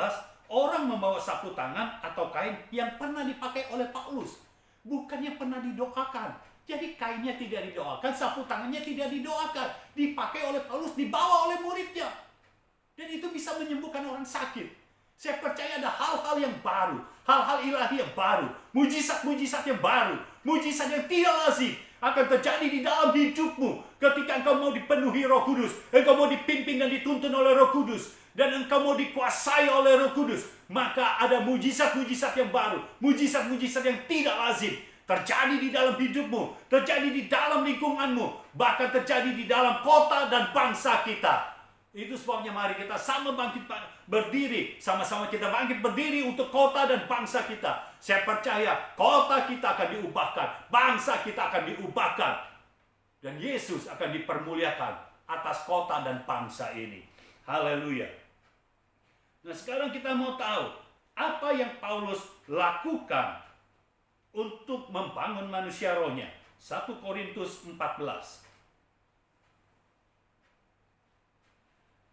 Speaker 1: orang membawa sapu tangan atau kain yang pernah dipakai oleh Paulus. Bukannya pernah didoakan. Jadi kainnya tidak didoakan, sapu tangannya tidak didoakan. Dipakai oleh Paulus, dibawa oleh muridnya. Dan itu bisa menyembuhkan orang sakit. Saya percaya ada hal-hal yang baru, hal-hal ilahi yang baru, mujizat-mujizat yang baru, mujizat yang tidak lazim akan terjadi di dalam hidupmu ketika engkau mau dipenuhi Roh Kudus, engkau mau dipimpin dan dituntun oleh Roh Kudus, dan engkau mau dikuasai oleh Roh Kudus. Maka ada mujizat-mujizat yang baru, mujizat-mujizat yang tidak lazim terjadi di dalam hidupmu, terjadi di dalam lingkunganmu, bahkan terjadi di dalam kota dan bangsa kita. Itu sebabnya mari kita sama bangkit berdiri. Sama-sama kita bangkit berdiri untuk kota dan bangsa kita. Saya percaya kota kita akan diubahkan. Bangsa kita akan diubahkan. Dan Yesus akan dipermuliakan atas kota dan bangsa ini. Haleluya. Nah sekarang kita mau tahu apa yang Paulus lakukan untuk membangun manusia rohnya. 1 Korintus 14.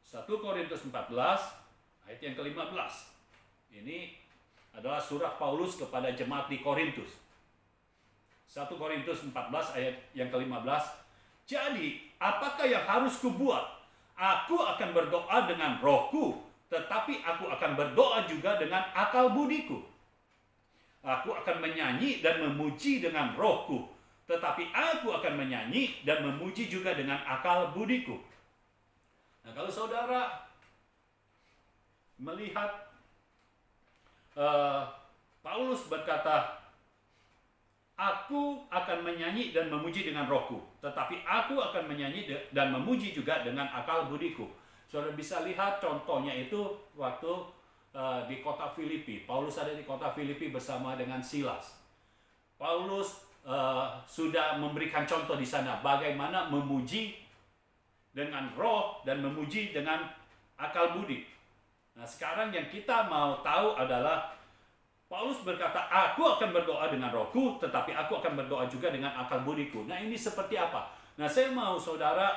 Speaker 1: 1 Korintus 14 ayat yang ke-15. Ini adalah surat Paulus kepada jemaat di Korintus. 1 Korintus 14 ayat yang ke-15. Jadi, apakah yang harus kubuat? Aku akan berdoa dengan rohku, tetapi aku akan berdoa juga dengan akal budiku. Aku akan menyanyi dan memuji dengan rohku, tetapi aku akan menyanyi dan memuji juga dengan akal budiku. Nah, kalau saudara melihat Paulus berkata, aku akan menyanyi dan memuji dengan rohku, tetapi aku akan menyanyi dan memuji juga dengan akal budiku. Saudara bisa lihat contohnya itu waktu di kota Filipi. Paulus ada di kota Filipi bersama dengan Silas. Paulus sudah memberikan contoh di sana bagaimana memuji dengan roh dan memuji dengan akal budi. Nah sekarang yang kita mau tahu adalah Paulus berkata, aku akan berdoa dengan rohku, tetapi aku akan berdoa juga dengan akal budiku. Nah ini seperti apa? Nah saya mau saudara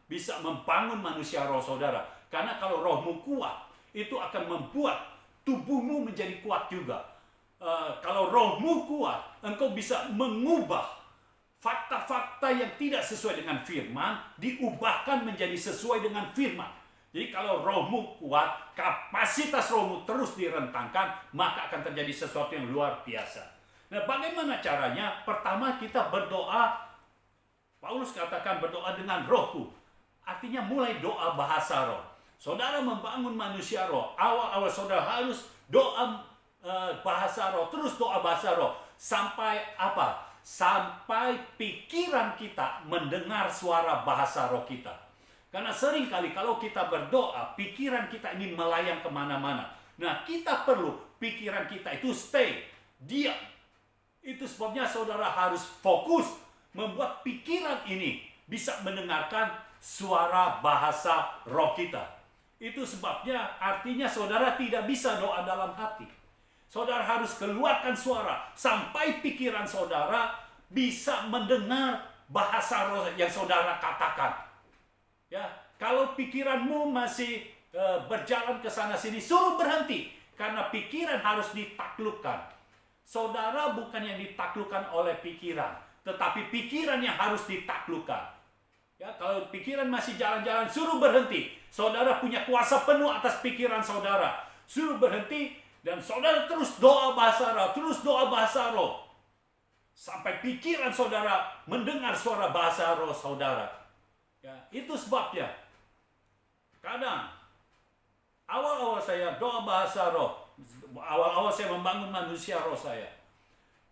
Speaker 1: bisa membangun manusia roh saudara. Karena kalau rohmu kuat, itu akan membuat tubuhmu menjadi kuat juga. Kalau rohmu kuat, engkau bisa mengubah fakta-fakta yang tidak sesuai dengan firman diubahkan menjadi sesuai dengan firman. Jadi kalau rohmu kuat, kapasitas rohmu terus direntangkan, maka akan terjadi sesuatu yang luar biasa. Nah, bagaimana caranya? Pertama kita berdoa. Paulus katakan berdoa dengan rohku. Artinya mulai doa bahasa roh. Saudara membangun manusia roh. Awal-awal saudara harus doa bahasa roh, terus doa bahasa roh. Sampai apa? Sampai pikiran kita mendengar suara bahasa roh kita. Karena seringkali kalau kita berdoa, pikiran kita ini melayang kemana-mana. Nah, kita perlu pikiran kita itu stay, diam. Itu sebabnya saudara harus fokus membuat pikiran ini bisa mendengarkan suara bahasa roh kita. Itu sebabnya artinya saudara tidak bisa doa dalam hati. Saudara harus keluarkan suara sampai pikiran saudara bisa mendengar bahasa roh yang saudara katakan. Ya, kalau pikiranmu masih berjalan ke sana sini, suruh berhenti karena pikiran harus ditaklukkan. Saudara bukan yang ditaklukkan oleh pikiran, tetapi pikiran yang harus ditaklukkan. Ya, kalau pikiran masih jalan-jalan, suruh berhenti. Saudara punya kuasa penuh atas pikiran saudara. Suruh berhenti. Dan saudara terus doa bahasa roh, terus doa bahasa roh. Sampai pikiran saudara mendengar suara bahasa roh saudara. Ya, itu sebabnya. Kadang, awal-awal saya doa bahasa roh. Awal-awal saya membangun manusia roh saya.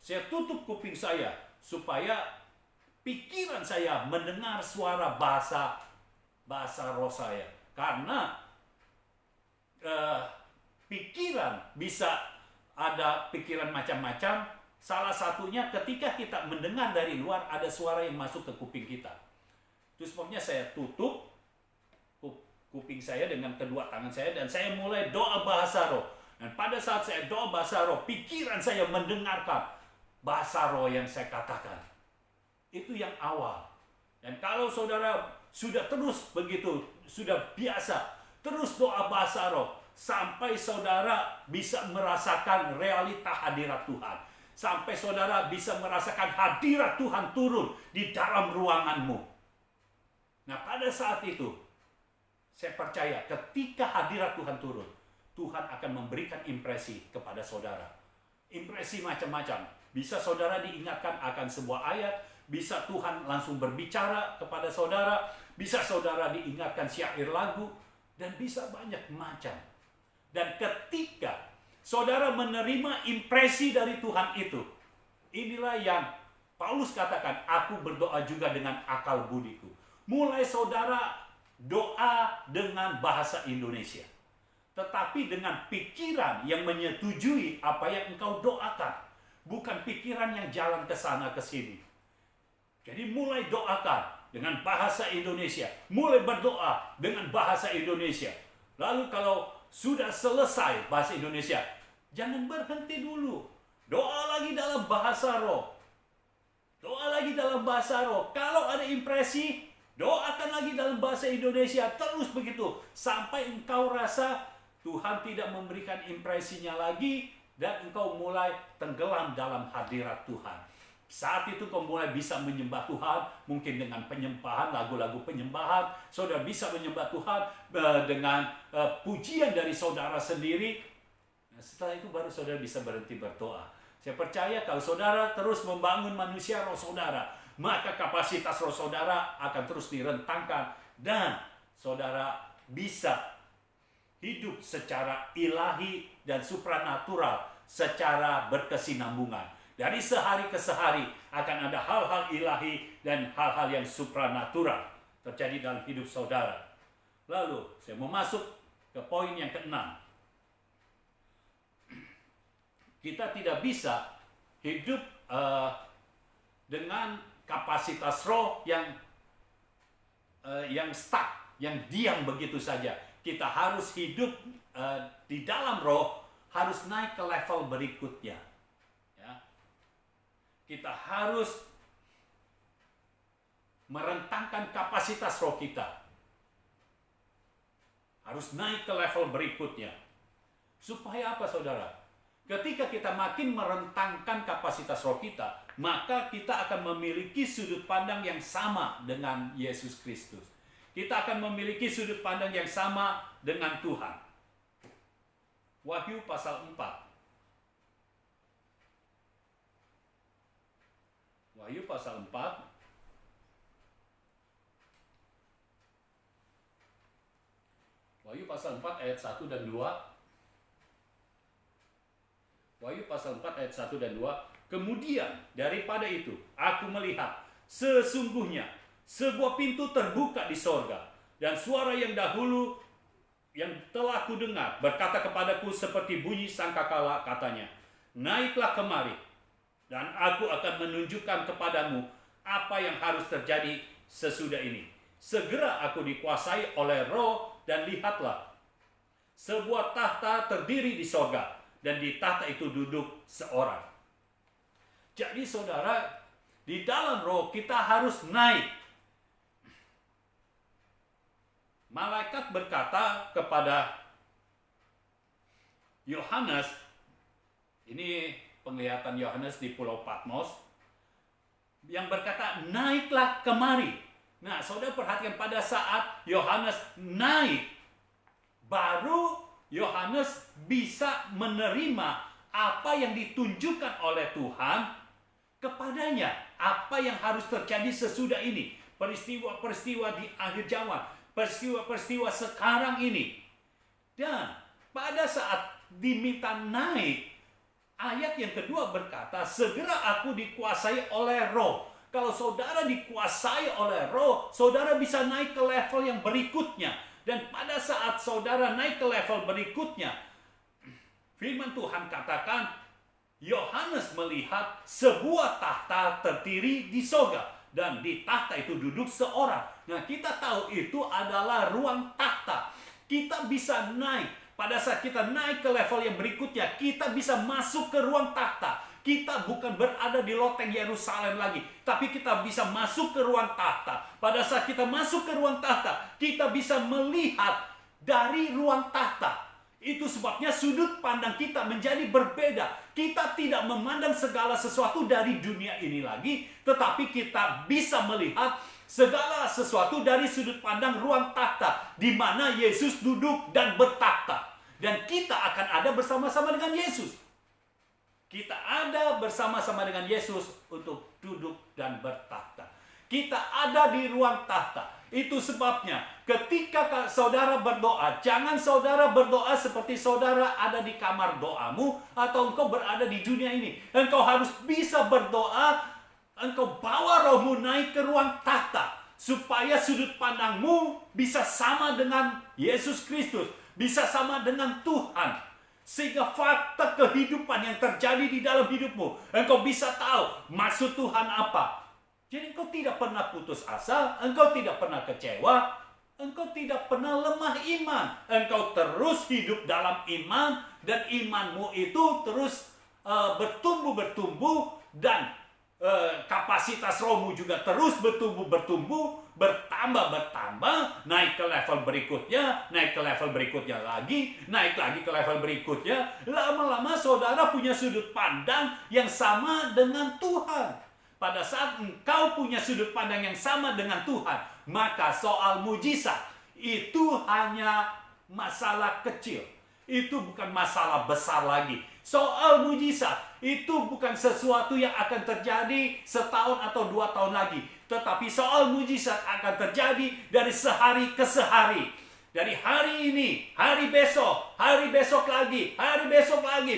Speaker 1: Saya tutup kuping saya supaya pikiran saya mendengar suara bahasa roh saya. Karena pikiran bisa ada pikiran macam-macam. Salah satunya ketika kita mendengar dari luar ada suara yang masuk ke kuping kita. Itu sebabnya saya tutup kuping saya dengan kedua tangan saya dan saya mulai doa bahasa roh. Dan pada saat saya doa bahasa roh, pikiran saya mendengarkan bahasa roh yang saya katakan. Itu yang awal. Dan kalau saudara sudah terus begitu, sudah biasa terus doa bahasa roh, sampai saudara bisa merasakan realita hadirat Tuhan. Sampai saudara bisa merasakan hadirat Tuhan turun di dalam ruanganmu. Nah pada saat itu, saya percaya ketika hadirat Tuhan turun, Tuhan akan memberikan impresi kepada saudara. Impresi macam-macam. Bisa saudara diingatkan akan sebuah ayat, bisa Tuhan langsung berbicara kepada saudara, bisa saudara diingatkan syair lagu, dan bisa banyak macam. Dan ketika saudara menerima impresi dari Tuhan itu, inilah yang Paulus katakan, aku berdoa juga dengan akal budiku. Mulai saudara doa dengan bahasa Indonesia, tetapi dengan pikiran yang menyetujui apa yang engkau doakan, bukan pikiran yang jalan ke sana ke sini. Jadi mulai doakan dengan bahasa Indonesia, mulai berdoa dengan bahasa Indonesia. Lalu kalau sudah selesai bahasa Indonesia, jangan berhenti dulu. Doa lagi dalam bahasa roh. Doa lagi dalam bahasa roh. Kalau ada impresi, doakan lagi dalam bahasa Indonesia. Terus begitu sampai engkau rasa Tuhan tidak memberikan impresinya lagi dan engkau mulai tenggelam dalam hadirat Tuhan. Saat itu kau mulai bisa menyembah Tuhan, mungkin dengan penyembahan, lagu-lagu penyembahan. Saudara bisa menyembah Tuhan dengan pujian dari saudara sendiri. Nah, setelah itu baru saudara bisa berhenti berdoa. Saya percaya kalau saudara terus membangun manusia roh saudara, maka kapasitas roh saudara akan terus direntangkan dan saudara bisa hidup secara ilahi dan supranatural, secara berkesinambungan. Dari sehari ke sehari akan ada hal-hal ilahi dan hal-hal yang supranatural terjadi dalam hidup saudara. Lalu saya mau masuk ke poin yang keenam. Kita tidak bisa hidup dengan kapasitas roh yang stuck, yang diam begitu saja. Kita harus hidup di dalam roh, harus naik ke level berikutnya. Ya. Kita harus merentangkan kapasitas roh kita. Harus naik ke level berikutnya. Supaya apa, saudara? Ketika kita makin merentangkan kapasitas roh kita, maka kita akan memiliki sudut pandang yang sama dengan Yesus Kristus. Kita akan memiliki sudut pandang yang sama dengan Tuhan. Wahyu pasal 4. Wahyu pasal 4. Wahyu pasal 4 ayat 1 dan 2. Wahyu pasal 4 ayat 1 dan 2. Kemudian daripada itu aku melihat sesungguhnya sebuah pintu terbuka di sorga, dan suara yang dahulu yang telah kudengar berkata kepadaku seperti bunyi sangkakala, katanya, naiklah kemari dan aku akan menunjukkan kepadamu apa yang harus terjadi sesudah ini. Segera aku dikuasai oleh roh, dan lihatlah sebuah tahta terdiri di sorga, dan di tahta itu duduk seorang. Jadi saudara, di dalam roh kita harus naik. Malaikat berkata kepada Yohanes, ini penglihatan Yohanes di Pulau Patmos, yang berkata, naiklah kemari. Nah, saudara perhatikan, pada saat Yohanes naik, baru Yohanes bisa menerima apa yang ditunjukkan oleh Tuhan kepadanya. Apa yang harus terjadi sesudah ini. Peristiwa-peristiwa di akhir zaman. Peristiwa-peristiwa sekarang ini. Dan pada saat diminta naik, ayat yang kedua berkata, segera aku dikuasai oleh roh. Kalau saudara dikuasai oleh roh, saudara bisa naik ke level yang berikutnya. Dan pada saat saudara naik ke level berikutnya, firman Tuhan katakan, Yohanes melihat sebuah tahta terdiri di sorga, dan di tahta itu duduk seorang. Nah, kita tahu itu adalah ruang tahta. Kita bisa naik. Pada saat kita naik ke level yang berikutnya, kita bisa masuk ke ruang tahta. Kita bukan berada di loteng Yerusalem lagi, tapi kita bisa masuk ke ruang tahta. Pada saat kita masuk ke ruang tahta, kita bisa melihat dari ruang tahta. Itu sebabnya sudut pandang kita menjadi berbeda. Kita tidak memandang segala sesuatu dari dunia ini lagi, tetapi kita bisa melihat segala sesuatu dari sudut pandang ruang tahta, di mana Yesus duduk dan bertakhta. Dan kita akan ada bersama-sama dengan Yesus. Kita ada bersama-sama dengan Yesus untuk duduk dan bertakhta. Kita ada di ruang tahta. Itu sebabnya ketika saudara berdoa, jangan saudara berdoa seperti saudara ada di kamar doamu atau engkau berada di dunia ini. Engkau harus bisa berdoa, engkau bawa rohmu naik ke ruang tahta. supaya sudut pandangmu bisa sama dengan Yesus Kristus, bisa sama dengan Tuhan. Sehingga fakta kehidupan yang terjadi di dalam hidupmu, engkau bisa tahu maksud Tuhan apa. Jadi engkau tidak pernah putus asa, engkau tidak pernah kecewa, engkau tidak pernah lemah iman. Engkau terus hidup dalam iman, dan imanmu itu terus bertumbuh dan kapasitas rohmu juga terus bertumbuh, bertambah, naik ke level berikutnya, naik ke level berikutnya lagi, naik lagi ke level berikutnya. Lama-lama saudara punya sudut pandang yang sama dengan Tuhan. Pada saat engkau punya sudut pandang yang sama dengan Tuhan, maka soal mujizat itu hanya masalah kecil. Itu bukan masalah besar lagi. Soal mujizat itu bukan sesuatu yang akan terjadi setahun atau 2 tahun lagi. Tetapi soal mujizat akan terjadi dari sehari ke sehari. Dari hari ini, hari besok lagi,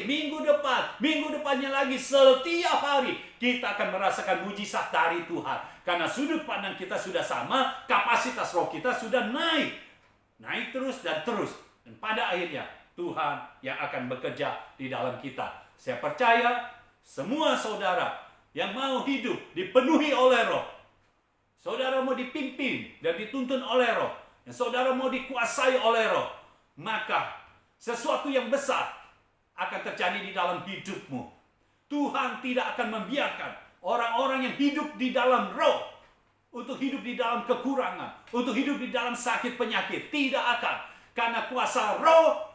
Speaker 1: minggu depannya lagi, setiap hari kita akan merasakan mujizat dari Tuhan. Karena sudut pandang kita sudah sama, kapasitas roh kita sudah naik. Naik terus dan terus. Dan pada akhirnya Tuhan yang akan bekerja di dalam kita. Saya percaya semua saudara yang mau hidup dipenuhi oleh roh. Saudara mau dipimpin dan dituntun oleh roh. Dan saudara mau dikuasai oleh roh. Maka sesuatu yang besar akan terjadi di dalam hidupmu. Tuhan tidak akan membiarkan orang-orang yang hidup di dalam roh untuk hidup di dalam kekurangan, untuk hidup di dalam sakit penyakit. Tidak akan. Karena kuasa roh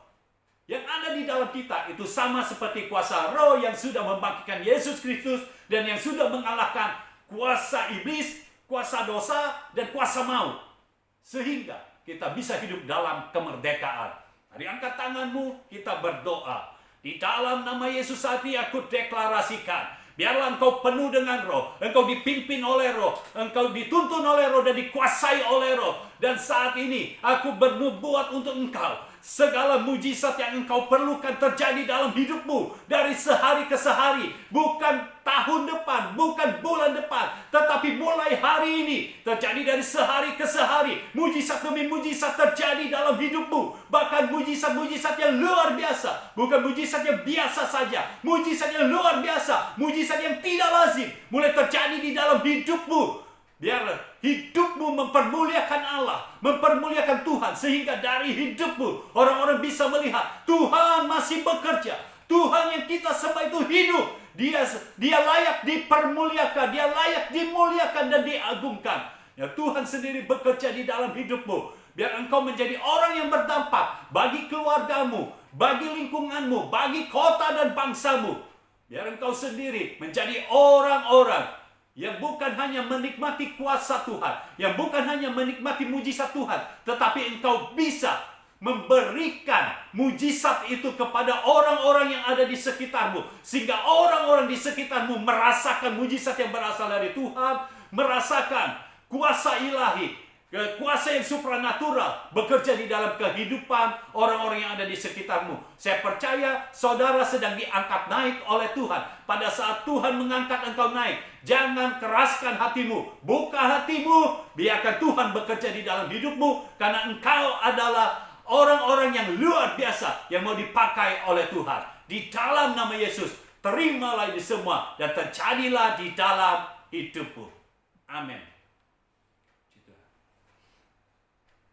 Speaker 1: yang ada di dalam kita itu sama seperti kuasa roh yang sudah membangkitkan Yesus Kristus dan yang sudah mengalahkan kuasa iblis, kuasa dosa, dan kuasa maut. Sehingga kita bisa hidup dalam kemerdekaan. Mari angkat tanganmu, kita berdoa. Di dalam nama Yesus saat ini aku deklarasikan, biarlah engkau penuh dengan roh, engkau dipimpin oleh roh, engkau dituntun oleh roh dan dikuasai oleh roh. Dan saat ini aku bernubuat untuk engkau, segala mujizat yang engkau perlukan terjadi dalam hidupmu dari sehari ke sehari, bukan tahun depan, bukan bulan depan, tetapi mulai hari ini terjadi dari sehari ke sehari. Mujizat demi mujizat terjadi dalam hidupmu, bahkan mujizat-mujizat yang luar biasa, bukan mujizat yang biasa saja, mujizat yang luar biasa, mujizat yang tidak lazim mulai terjadi di dalam hidupmu. Biar hidupmu mempermuliakan Allah, mempermuliakan Tuhan, sehingga dari hidupmu orang-orang bisa melihat Tuhan masih bekerja. Tuhan yang kita sembah itu hidup. Dia layak dipermuliakan, dia layak dimuliakan dan diagungkan. Ya, Tuhan sendiri bekerja di dalam hidupmu. Biar engkau menjadi orang yang berdampak bagi keluargamu, bagi lingkunganmu, bagi kota dan bangsamu. Biar engkau sendiri menjadi orang-orang yang bukan hanya menikmati kuasa Tuhan, yang bukan hanya menikmati mujizat Tuhan, tetapi engkau bisa memberikan mujizat itu kepada orang-orang yang ada di sekitarmu, sehingga orang-orang di sekitarmu merasakan mujizat yang berasal dari Tuhan, merasakan kuasa ilahi, kuasa yang supranatural bekerja di dalam kehidupan orang-orang yang ada di sekitarmu. Saya percaya saudara sedang diangkat naik oleh Tuhan. Pada saat Tuhan mengangkat engkau naik, jangan keraskan hatimu, buka hatimu, biarkan Tuhan bekerja di dalam hidupmu, karena engkau adalah orang-orang yang luar biasa yang mau dipakai oleh Tuhan. Di dalam nama Yesus, terimalah ini semua dan terjadilah di dalam hidupmu. Amin.